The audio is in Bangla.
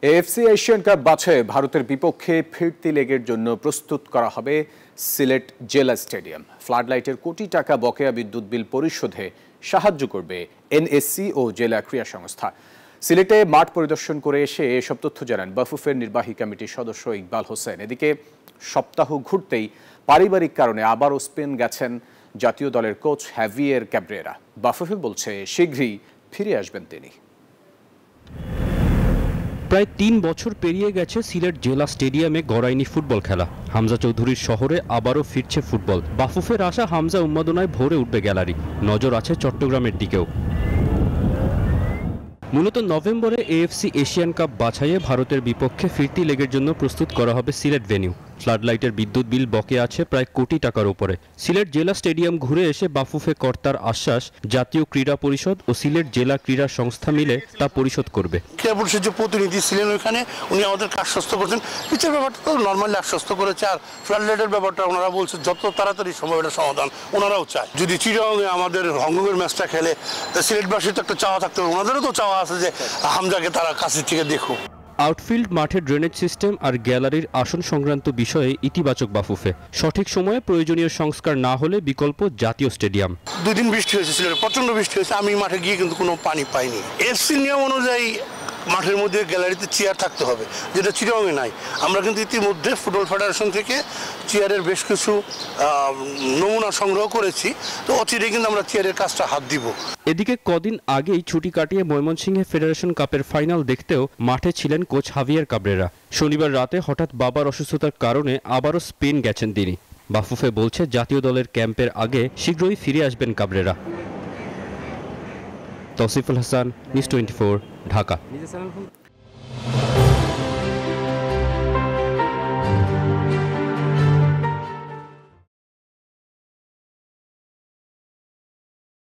এএফসি এশিয়ান কাপ বাছাইয়ে ভারতের বিপক্ষে ফিরতি লেগের জন্য প্রস্তুত করা হবে সিলেট জেলা স্টেডিয়াম। ফ্লাডলাইটের কোটি টাকা বকেয়া বিদ্যুৎ বিল পরিশোধে সাহায্য করবে এনএসসি ও জেলা ক্রীড়া সংস্থা। সিলেটে মাঠ পরিদর্শন করে এসে এসব তথ্য জানান বাফুফের নির্বাহী কমিটির সদস্য ইকবাল হোসেন। এদিকে সপ্তাহ ঘুরতেই পারিবারিক কারণে আবারও স্পেন গেছেন জাতীয় দলের কোচ হ্যাভিয়ের ক্যাব্রেরা। বাফুফে বলছে শীঘ্রই ফিরে আসবেন তিনি। প্রায় ৩ বছর পেরিয়ে গেছে সিলেট জেলা স্টেডিয়ামে গড়ায়নি ফুটবল খেলা। হামজা চৌধুরীর শহরে আবারও ফিরছে ফুটবল। বাফুফের আশা হামজা উন্মাদনায় ভরে উঠবে গ্যালারি। নজর আছে চট্টগ্রামের দিকেও। মূলত নভেম্বরে এএফসি এশিয়ান কাপ বাছাইয়ে ভারতের বিপক্ষে ফিরতি লেগের জন্য প্রস্তুত করা হবে সিলেট ভেন্যু। ফ্লাডলাইটের বিদ্যুৎ বিল বকেয়া আছে প্রায় কোটি টাকার উপরে। সিলেট জেলা স্টেডিয়াম ঘুরে এসে বাফুফে কর্তার আশ্বাস, জাতীয় ক্রীড়া পরিষদ ও সিলেট জেলা ক্রীড়া সংস্থা মিলে তা পরিশোধ করবে। ক্রীড়া পরিষদ যে প্রতিনিধি ছিলেন ওইখানে, উনি আমাদেরকে আশ্বস্ত করেছেন। পিচের ব্যাপারটা তো নর্মালি আশ্বস্ত করেছে, আর ফ্লাডলাইটের ব্যাপারটা ওনারা বলছে যত তাড়াতাড়ি সম্ভব এটা সমাধান ওনারাও চায়। যদি চিটাগংয়ে আমাদের হংকংয়ের ম্যাচটা খেলে, সিলেটবাসীর তো একটা চাওয়া থাকতে হবে, ওনাদেরও তো চাওয়া আছে যে হামজাকে তারা কাছে থেকে দেখুক। আউটফিল্ড, মাঠের ড্রেনেজ সিস্টেম আর গ্যালারির আসন সংক্রান্ত বিষয়ে ইতিবাচক বাফুফে। সঠিক সময়ে প্রয়োজনীয় সংস্কার না হলে বিকল্প জাতীয় স্টেডিয়াম। 2 দিন বৃষ্টি হয়েছে, সিলেটে প্রচন্ড বৃষ্টি হয়েছে, আমি মাঠে গিয়ে কিন্তু কোনো পানি পাইনি। এফসি নিয়ম অনুযায়ী মাঠের মধ্যে গ্যালারিতে চেয়ার থাকতে হবে, যেটা চিটাগংয়ে নাই। আমরা কিন্তু ইতিমধ্যে ফুটবল ফেডারেশন থেকে চেয়ারের বেশ কিছু নমুনা সংগ্রহ করেছি, তো অচিরেই কিন্তু আমরা চেয়ারের কাজটা হাত দিব। এদিকে কদিন আগেই ছুটি কাটিয়ে ময়মনসিংহে ফেডারেশন কাপের ফাইনাল দেখতেও মাঠে ছিলেন কোচ হাভিয়ের ক্যাব্রেরা। শনিবার রাতে হঠাৎ বাবার অসুস্থতার কারণে আবারও স্পেন গেছেন তিনি। বাফুফে বলছে জাতীয় দলের ক্যাম্পের আগে শীঘ্রই ফিরে আসবেন ক্যাব্রেরা। তৌসিফুল হাসান, নিউজ 24, ঢাকা।